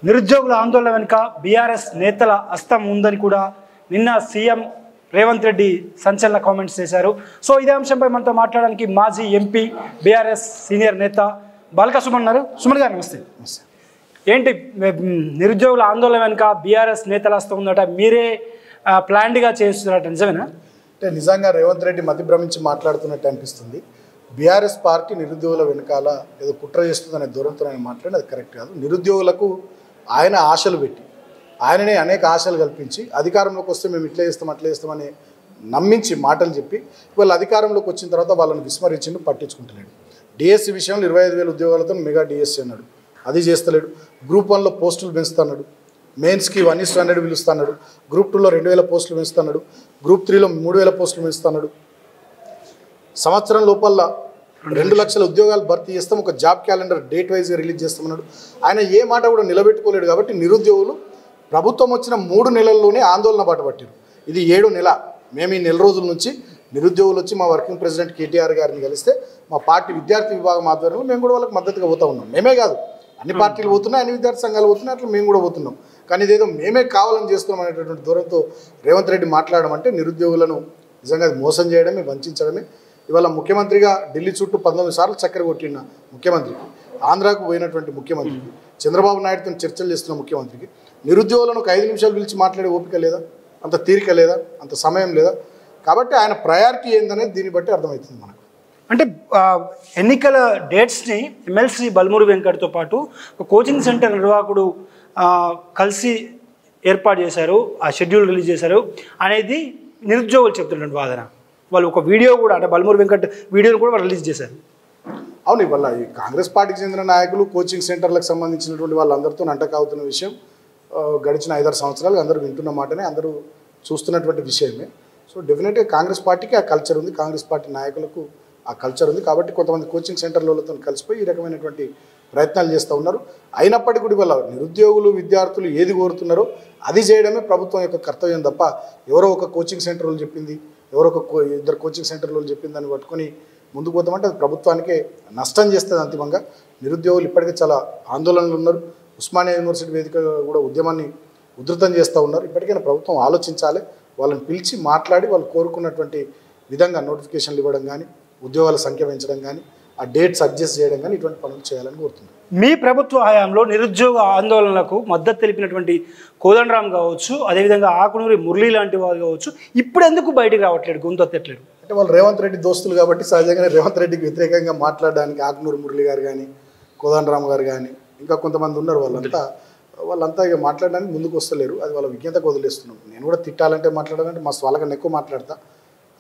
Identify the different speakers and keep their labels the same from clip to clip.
Speaker 1: నిరుద్యోగుల ఆందోళన వెనుక బీఆర్ఎస్ నేతల హస్తం ఉందని కూడా నిన్న సీఎం రేవంత్ రెడ్డి సంచలన కామెంట్స్ చేశారు. సో ఇదే అంశంపై మనతో మాట్లాడడానికి మాజీ ఎంపీ బీఆర్ఎస్ సీనియర్ నేత బాల్క సుమన్ ఉన్నారు. సుమన్ గారు నమస్తే. ఏంటి నిరుద్యోగుల ఆందోళన వెనుక బీఆర్ఎస్ నేతల హస్తం ఉందట, మీరే ప్లాన్డ్గా చేస్తున్నారట, నిజమేనా?
Speaker 2: అంటే నిజంగా రేవంత్ రెడ్డి మతి భ్రమించి మాట్లాడుతున్నట్టు అనిపిస్తుంది. బీఆర్ఎస్ పార్టీ నిరుద్యోగుల వెనకాల ఏదో కుట్ర చేస్తుందనే దూరంతో ఆయన మాట్లాడి అది కరెక్ట్ కాదు. నిరుద్యోగులకు ఆయన ఆశలు పెట్టి ఆయననే అనేక ఆశలు కల్పించి అధికారంలోకి వస్తే మేము ఇట్లా చేస్తాం అట్లా చేస్తామని నమ్మించి మాటలు చెప్పి వాళ్ళు అధికారంలోకి వచ్చిన తర్వాత వాళ్ళని విస్మరించిండు, పట్టించుకుంటలేడు. డిఎస్సి విషయంలో 25,000 ఉద్యోగాలతో మెగా డిఎస్సి అన్నాడు, అది చేస్తలేడు. గ్రూప్ 1లో పోస్టులు పెంచుతున్నాడు, మెయిన్స్కి 1:100 పిలుస్తున్నాడు, గ్రూప్ 2లో 2,000 పోస్టులు పెంచుతున్నాడు, గ్రూప్ 3లో 3,000 పోస్టులు పెంచుతున్నాడు. సంవత్సరం లోపల 2 లక్షల ఉద్యోగాలు భర్తీ చేస్తాం, ఒక జాబ్ క్యాలెండర్ డేట్ వైజ్గా రిలీజ్ చేస్తామన్నాడు. ఆయన ఏ మాట కూడా నిలబెట్టుకోలేడు. కాబట్టి నిరుద్యోగులు ప్రభుత్వం వచ్చిన 3 నెలల్లోనే ఆందోళన బాట పట్టారు. ఇది 7వ నెల. మేము ఈ నెల రోజుల నుంచి నిరుద్యోగులు వచ్చి మా వర్కింగ్ ప్రెసిడెంట్ కేటీఆర్ గారిని కలిస్తే మా పార్టీ విద్యార్థి విభాగం ఆధ్వర్యంలో మేము కూడా వాళ్ళకి మద్దతుగా పోతూ ఉన్నాం. మేమే కాదు, అన్ని పార్టీలు పోతున్నాయి, అన్ని విద్యార్థి సంఘాలు పోతున్నాయి, అట్లా మేము కూడా పోతున్నాం. కానీ ఇదేదో మేమే కావాలని చేస్తున్నాం అనేటటువంటి దూరంతో రేవంత్ రెడ్డి మాట్లాడడం అంటే నిరుద్యోగులను నిజంగా మోసం చేయడమే, వంచడమే. ఇవాళ ముఖ్యమంత్రిగా ఢిల్లీ చుట్టూ 19 సార్లు చక్కెర కొట్టిన ముఖ్యమంత్రికి, ఆంధ్రాకు పోయినటువంటి ముఖ్యమంత్రికి, చంద్రబాబు నాయుడుతో చర్చలు చేస్తున్న ముఖ్యమంత్రికి నిరుద్యోగులను ఒక 5 నిమిషాలు పిలిచి మాట్లాడే ఓపిక లేదా, అంత తీరిక లేదా, అంత సమయం లేదా? కాబట్టి ఆయన ప్రయారిటీ ఏందనేది దీన్ని బట్టి అర్థమవుతుంది మనకు.
Speaker 1: అంటే ఎన్నికల డేట్స్ని ఎమ్మెల్సీ బల్మూరి వెంకట్తో పాటు ఒక కోచింగ్ సెంటర్ నిర్వాహకుడు కలిసి ఏర్పాటు చేశారు, ఆ షెడ్యూల్ రిలీజ్ చేశారు అనేది నిరుద్యోగులు చెప్తున్నటువంటి వాదన. వాళ్ళు ఒక వీడియో కూడా, అంటే బల్మూరి వెంకట్ వీడియోని కూడా వాళ్ళు రిలీజ్ చేశారు.
Speaker 2: అవును, ఇవాళ ఈ కాంగ్రెస్ పార్టీకి చెందిన నాయకులు కోచింగ్ సెంటర్లకు సంబంధించినటువంటి వాళ్ళందరితో అంటకావుతున్న విషయం గడిచిన 5-6 సంవత్సరాలు అందరూ వింటున్న మాటనే, అందరూ చూస్తున్నటువంటి విషయమే. సో డెఫినెట్గా కాంగ్రెస్ పార్టీకి ఆ కల్చర్ ఉంది, కాంగ్రెస్ పార్టీ నాయకులకు ఆ కల్చర్ ఉంది. కాబట్టి కొంతమంది కోచింగ్ సెంటర్లతో కలిసిపోయి ఈ రకమైనటువంటి ప్రయత్నాలు చేస్తూ ఉన్నారు. అయినప్పటికీ కూడా ఇవాళ నిరుద్యోగులు విద్యార్థులు ఏది కోరుతున్నారో అది చేయడమే ప్రభుత్వం యొక్క కర్తవ్యం తప్ప ఎవరో ఒక కోచింగ్ సెంటర్ వాళ్ళు చెప్పింది, ఎవరో ఒక 2 కోచింగ్ సెంటర్లు చెప్పింది దాన్ని పట్టుకొని ముందుకు పోతామంటే అది ప్రభుత్వానికే నష్టం చేస్తుంది. అంతిమంగా నిరుద్యోగులు ఇప్పటికే చాలా ఆందోళనలు ఉన్నారు. ఉస్మానియా యూనివర్సిటీ వేదిక కూడా ఉద్యమాన్ని ఉధృతం చేస్తూ ఉన్నారు. ఇప్పటికైనా ప్రభుత్వం ఆలోచించాలి, వాళ్ళని పిలిచి మాట్లాడి వాళ్ళు కోరుకున్నటువంటి విధంగా నోటిఫికేషన్లు ఇవ్వడం కానీ, ఉద్యోగాల సంఖ్య పెంచడం కానీ, ఆ డేట్స్ అడ్జస్ట్ చేయడం కానీ ఇటువంటి పనులు చేయాలని కోరుతున్నారు.
Speaker 1: మీ ప్రభుత్వ హయాంలో నిరుద్యోగ ఆందోళనలకు మద్దతు తెలిపినటువంటి కోదండరాం కావచ్చు, అదేవిధంగా ఆకునూరి మురళి లాంటి వారు కావచ్చు, ఇప్పుడు ఎందుకు బయటికి రావట్లేదు, గొంతెత్తట్లేదు?
Speaker 2: అంటే వాళ్ళు రేవంత్ రెడ్డి దోస్తులు కాబట్టి సహజంగానే రేవంత్ రెడ్డికి వ్యతిరేకంగా మాట్లాడడానికి ఆకునూరి మురళి గారు కానీ, కోదండరాం గారు కానీ, ఇంకా కొంతమంది ఉన్నారు. వాళ్ళంతా ఇక మాట్లాడడానికి ముందుకు వస్తలేరు. అది వాళ్ళ విజ్ఞతకు వదిలేస్తున్నాం. నేను కూడా తిట్టాలంటే మాట్లాడాలంటే మా వాళ్ళకన్నా ఎక్కువ మాట్లాడతా,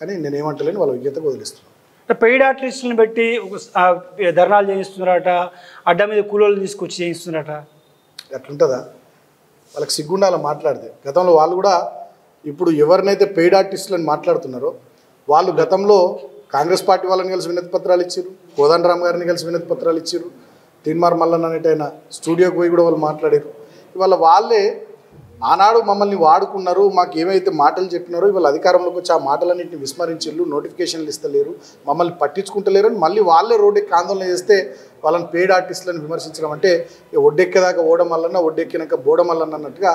Speaker 2: కానీ నేను ఏమంటలేను, వాళ్ళ విజ్ఞతకు వదిలేస్తున్నాను.
Speaker 1: పెయిడ్ ఆర్టిస్టులను పెట్టి ధర్నాలు చేయిస్తున్నారట, అడ్డ మీద కూలోళ్ళు తీసుకొచ్చి చేయిస్తున్నారట.
Speaker 2: అట్లుంటుందా? వాళ్ళకి సిగ్గుండాల మాట్లాడితే. గతంలో వాళ్ళు కూడా ఇప్పుడు ఎవరినైతే పెయిడ్ ఆర్టిస్టులను మాట్లాడుతున్నారో వాళ్ళు గతంలో కాంగ్రెస్ పార్టీ వాళ్ళని కలిసి వినతి పత్రాలు ఇచ్చారు, కోదండరామ్ గారిని కలిసి వినతి పత్రాలు ఇచ్చారు, తీన్మార్ మల్లన్న అనేటైనా స్టూడియోకి పోయి కూడా వాళ్ళు మాట్లాడారు. ఇవాళ వాళ్ళే ఆనాడు మమ్మల్ని వాడుకున్నారు, మాకు ఏమైతే మాటలు చెప్పినారో ఇవాళ అధికారంలోకి వచ్చి ఆ మాటలన్నింటినీ విస్మరించిళ్ళు, నోటిఫికేషన్లు ఇస్తలేరు, మమ్మల్ని పట్టించుకుంటలేరు అని మళ్ళీ వాళ్ళే రోడ్డెక్కి ఆందోళన చేస్తే వాళ్ళని పెయిడ్ ఆర్టిస్టులను విమర్శించడం అంటే ఒడ్డెక్కేదాకా ఓడం వల్లన్నా ఒడ్డెక్కినాక బోడం వల్లన్న అన్నట్టుగా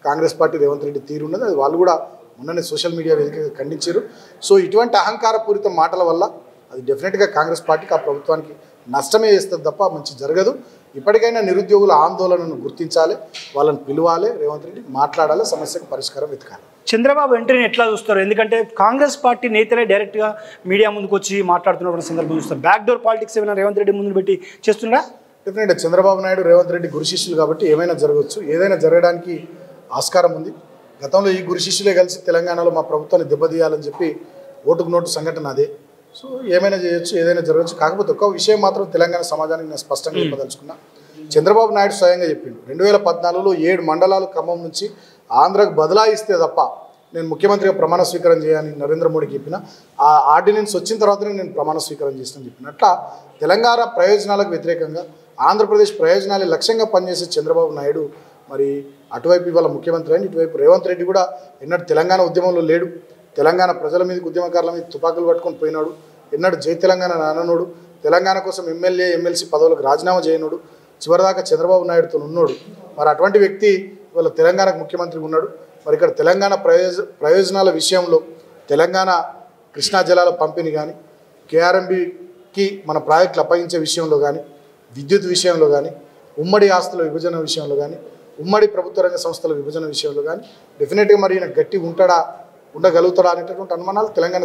Speaker 2: కాంగ్రెస్ పార్టీ రేవంత్ రెడ్డి తీరు ఉన్నది. అది వాళ్ళు కూడా మొన్ననే సోషల్ మీడియా వేదికగా ఖండించారు. సో ఇటువంటి అహంకారపూరిత మాటల వల్ల అది డెఫినెట్గా కాంగ్రెస్ పార్టీకి, ఆ ప్రభుత్వానికి నష్టమే చేస్తుంది తప్ప మంచి జరగదు. ఇప్పటికైనా నిరుద్యోగుల ఆందోళనను గుర్తించాలి, వాళ్ళని పిలవాలి, రేవంత్ రెడ్డి మాట్లాడాలి, సమస్యకు పరిష్కారం వెతకాలి.
Speaker 1: చంద్రబాబు ఎంట్రీని ఎట్లా చూస్తారు? ఎందుకంటే కాంగ్రెస్ పార్టీ నేతలే డైరెక్ట్గా మీడియా ముందుకు వచ్చి మాట్లాడుతున్న సందర్భం చూస్తారు. బ్యాక్డోర్ పాలిటిక్స్ ఏమైనా రేవంత్ రెడ్డి ముందు పెట్టి చేస్తున్నారా?
Speaker 2: డెఫినెట్గా చంద్రబాబు నాయుడు రేవంత్ రెడ్డి గురు శిష్యులు కాబట్టి ఏమైనా జరగవచ్చు, ఏదైనా జరగడానికి ఆస్కారం ఉంది. గతంలో ఈ గురు శిష్యులే కలిసి తెలంగాణలో మా ప్రభుత్వాన్ని దెబ్బతీయాలని చెప్పి ఓటుకు నోటు సంఘటన అదే. సో ఏమైనా చేయొచ్చు, ఏదైనా జరగచ్చు. కాకపోతే ఒక విషయం మాత్రం తెలంగాణ సమాజానికి నేను స్పష్టంగా చెప్పదలుచుకున్నా. చంద్రబాబు నాయుడు స్వయంగా చెప్పిండు 2014లో 7 మండలాలు ఖమ్మం నుంచి ఆంధ్రాకు బదలాయిస్తే తప్ప నేను ముఖ్యమంత్రిగా ప్రమాణ స్వీకారం చేయాలని నరేంద్ర మోడీకి చెప్పిన, ఆ ఆర్డినెన్స్ వచ్చిన తర్వాతనే నేను ప్రమాణ స్వీకారం చేస్తానని చెప్పిన. అట్లా తెలంగాణ ప్రయోజనాలకు వ్యతిరేకంగా ఆంధ్రప్రదేశ్ ప్రయోజనాలే లక్ష్యంగా పనిచేసే చంద్రబాబు నాయుడు మరి అటువైపు ఇవాళ ముఖ్యమంత్రి అని, ఇటువైపు రేవంత్ రెడ్డి కూడా ఎన్నడూ తెలంగాణ ఉద్యమంలో లేడు, తెలంగాణ ప్రజల మీద, ఉద్యమకారుల మీద తుపాకులు పట్టుకొని పోయినాడు, ఎన్నడూ జై తెలంగాణ అననోడు, తెలంగాణ కోసం ఎమ్మెల్యే ఎమ్మెల్సీ పదవులకు రాజీనామా చేయనుడు, చివరిదాకా చంద్రబాబు నాయుడుతో ఉన్నాడు. మరి అటువంటి వ్యక్తి ఇవాళ తెలంగాణకు ముఖ్యమంత్రి ఉన్నాడు. మరి ఇక్కడ తెలంగాణ ప్రయోజనాల విషయంలో తెలంగాణ కృష్ణా జలాల పంపిణీ కానీ, కేఆర్ఎంబీకి మన ప్రాజెక్టులు అప్పగించే విషయంలో కానీ, విద్యుత్ విషయంలో కానీ, ఉమ్మడి ఆస్తుల విభజన విషయంలో కానీ, ఉమ్మడి ప్రభుత్వ రంగ సంస్థల విభజన విషయంలో కానీ డెఫినెట్గా మరి ఈయన గట్టి ఉండగలుగుతాడా అనేటటువంటి అనుమానాలు తెలంగాణ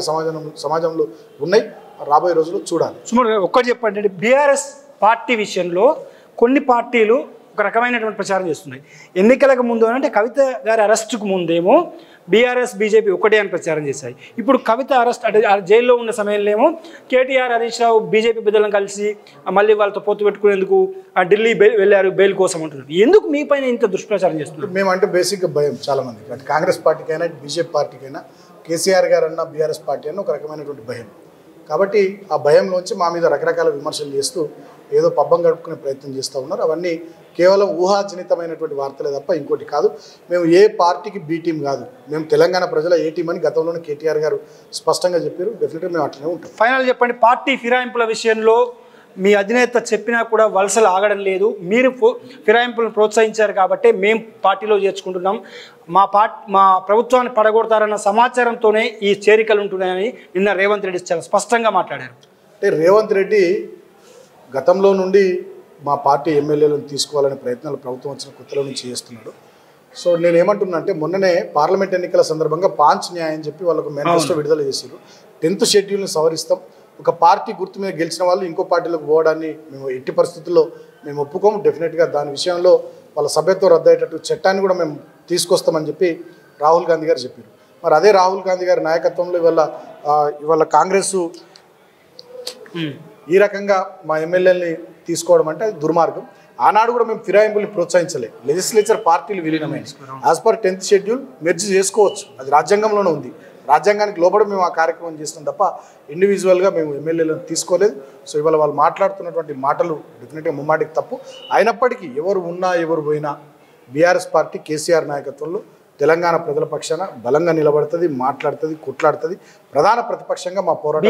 Speaker 2: సమాజంలో ఉన్నాయి. రాబోయే రోజుల్లో చూడాలి.
Speaker 1: సుమారు ఒక్కటి చెప్పండి, బీఆర్ఎస్ పార్టీ విషయంలో కొన్ని పార్టీలు ఒక రకమైనటువంటి ప్రచారం చేస్తున్నాయి. ఎన్నికలకు ముందు అంటే కవిత గారి అరెస్టుకు ముందేమో బీఆర్ఎస్ బీజేపీ ఒకటే అని ప్రచారం చేశాయి. ఇప్పుడు కవిత అరెస్ట్ అంటే జైల్లో ఉన్న సమయంలో ఏమో కేటీఆర్ హరీష్ రావు బీజేపీ పెద్దలను కలిసి మళ్ళీ వాళ్ళతో పొత్తు పెట్టుకునేందుకు ఢిల్లీ వెళ్ళారు బెయిల్ కోసం అంటున్నారు. ఎందుకు మీ పైన ఇంత దుష్ప్రచారం చేస్తున్నారు?
Speaker 2: మేమంటే బేసిక్గా భయం చాలామందికి, అటు కాంగ్రెస్ పార్టీకైనా బీజేపీ పార్టీకైనా కేసీఆర్ గారు అన్న బీఆర్ఎస్ పార్టీ అన్న ఒక రకమైనటువంటి భయం. కాబట్టి ఆ భయంలోంచి మా మీద రకరకాల విమర్శలు చేస్తూ ఏదో పబ్బం గడుపుకునే ప్రయత్నం చేస్తూ ఉన్నారు. అవన్నీ కేవలం ఊహాజనితమైనటువంటి వార్తలే తప్ప ఇంకోటి కాదు. మేము ఏ పార్టీకి బీ టీం కాదు, మేము తెలంగాణ ప్రజల ఏ టీం అని గతంలోనే కేటీఆర్ గారు స్పష్టంగా చెప్పారు. డెఫినెట్గా మేము అట్లనే ఉంటాం.
Speaker 1: ఫైనల్ చెప్పండి, పార్టీ ఫిరాయింపుల విషయంలో మీ అధినేత చెప్పినా కూడా వలసలు ఆగడం లేదు. మీరు ఫిరాయింపులను ప్రోత్సహించారు కాబట్టి మేము పార్టీలో చేర్చుకుంటున్నాం, మా ప్రభుత్వాన్ని పడగొడతారన్న సమాచారంతోనే ఈ చేరికలు ఉంటున్నాయని నిన్న రేవంత్ రెడ్డి చాలా స్పష్టంగా మాట్లాడారు.
Speaker 2: అంటే రేవంత్ రెడ్డి గతంలో నుండి మా పార్టీ ఎమ్మెల్యేలను తీసుకోవాలనే ప్రయత్నాలు ప్రభుత్వం వచ్చిన కొత్తలో నుంచి చేస్తున్నాడు. సో నేను ఏమంటున్నా అంటే మొన్ననే పార్లమెంట్ ఎన్నికల సందర్భంగా పాంచ్ న్యాయం చెప్పి వాళ్ళకు మేనిఫెస్టో విడుదల చేశారు. 10th షెడ్యూల్ని సవరిస్తాం, ఒక పార్టీ గుర్తు మీద గెలిచిన వాళ్ళు ఇంకో పార్టీలకు పోవడాన్ని మేము ఎట్టి పరిస్థితుల్లో మేము ఒప్పుకోము. డెఫినెట్గా దాని విషయంలో వాళ్ళ సభ్యత్వం రద్దయ్యేటట్టు చట్టాన్ని కూడా మేము తీసుకొస్తామని చెప్పి రాహుల్ గాంధీ గారు చెప్పారు. మరి అదే రాహుల్ గాంధీ గారి నాయకత్వంలో ఇవాళ కాంగ్రెస్ ఈ రకంగా మా ఎమ్మెల్యేలని తీసుకోవడం అంటే అది దుర్మార్గం. ఆనాడు కూడా మేము ఫిరాయింపుల్ని ప్రోత్సహించలేదు. లెజిస్లేచర్ పార్టీలు విలీనమైన as per 10th schedule merge చేసుకోవచ్చు, అది రాజ్యాంగంలోనే ఉంది. రాజ్యాంగానికి లోబడి మేము ఆ కార్యక్రమం చేస్తున్నాం తప్ప ఇండివిజువల్గా మేము ఎమ్మెల్యేలను తీసుకోలేదు. సో ఇవాళ వాళ్ళు మాట్లాడుతున్నటువంటి మాటలు డెఫినెట్గా ముమ్మాటికి తప్పు. అయినప్పటికీ ఎవరు ఉన్నా ఎవరు పోయినా బీఆర్ఎస్ పార్టీ కేసీఆర్ నాయకత్వంలో తెలంగాణ ప్రజల పక్షాన బలంగా నిలబడుతుంది, మాట్లాడుతుంది, కొట్లాడుతుంది. ప్రధాన ప్రతిపక్షంగా మా పోరాటం.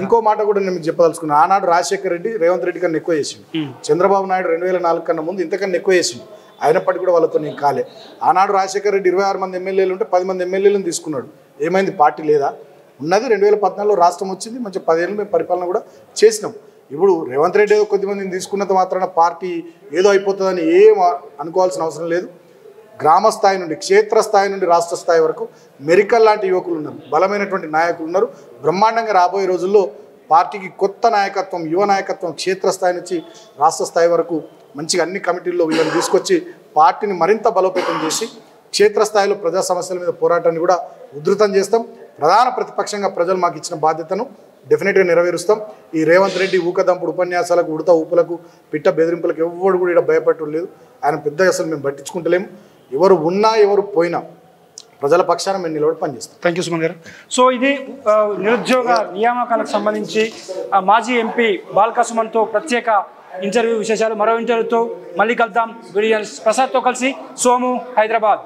Speaker 2: ఇంకో మాట కూడా నేను మీకు చెప్పదలుచుకున్నాను. ఆనాడు రాజశేఖర రెడ్డి రేవంత్ రెడ్డి కన్నా ఎక్కువ చేసిండు, చంద్రబాబు నాయుడు 2004 కన్నా ముందు ఇంతకన్నా ఎక్కువ చేసిండు. అయినప్పటికీ కూడా వాళ్ళతో నేను కాలే. ఆనాడు రాజశేఖర రెడ్డి 26 మంది ఎమ్మెల్యేలు ఉంటే 10 మంది ఎమ్మెల్యేలను తీసుకున్నాడు. ఏమైంది? పార్టీ లేదా? ఉన్నది. 2014లో రాష్ట్రం వచ్చింది, మంచి 10 ఏళ్ళు మేము పరిపాలన కూడా చేసినాం. ఇప్పుడు రేవంత్ రెడ్డి ఏదో కొద్దిమందిని తీసుకున్నంత మాత్రాన పార్టీ ఏదో అయిపోతుందని ఏం అనుకోవాల్సిన అవసరం లేదు. గ్రామ స్థాయి నుండి క్షేత్రస్థాయి నుండి రాష్ట్ర స్థాయి వరకు మెరికల్ లాంటి యువకులు ఉన్నారు, బలమైనటువంటి నాయకులు ఉన్నారు. బ్రహ్మాండంగా రాబోయే రోజుల్లో పార్టీకి కొత్త నాయకత్వం, యువ నాయకత్వం క్షేత్రస్థాయి నుంచి రాష్ట్ర స్థాయి వరకు మంచిగా అన్ని కమిటీల్లో వీళ్ళని తీసుకొచ్చి పార్టీని మరింత బలోపేతం చేసి క్షేత్రస్థాయిలో ప్రజా సమస్యల మీద పోరాటాన్ని కూడా ఉధృతం చేస్తాం. ప్రధాన ప్రతిపక్షంగా ప్రజలు మాకు ఇచ్చిన బాధ్యతను డెఫినెట్గా నెరవేరుస్తాం. ఈ రేవంత్ రెడ్డి ఊకదంపుడు ఉపన్యాసాలకు, ఉడత ఊపులకు, పిట్ట బెదిరింపులకు ఎవ్వడు కూడా ఇక్కడ భయపడటం లేదు. ఆయన పెద్దగా అసలు మేము పట్టించుకుంటలేము. ఎవరు ఉన్నా ఎవరు పోయినా ప్రజల పక్షాన మేము నిలబడి పనిచేస్తాం.
Speaker 1: థ్యాంక్ యూ సుమన్ గారు. సో ఇది నిరుద్యోగ నియామకాలకు సంబంధించి మాజీ ఎంపీ బాల్కా సుమన్తో ప్రత్యేక ఇంటర్వ్యూ విశేషాలు. మరో ఇంటర్వ్యూతో మళ్ళీ కలుద్దాం. ప్రసాద్తో కలిసి సోము, హైదరాబాద్.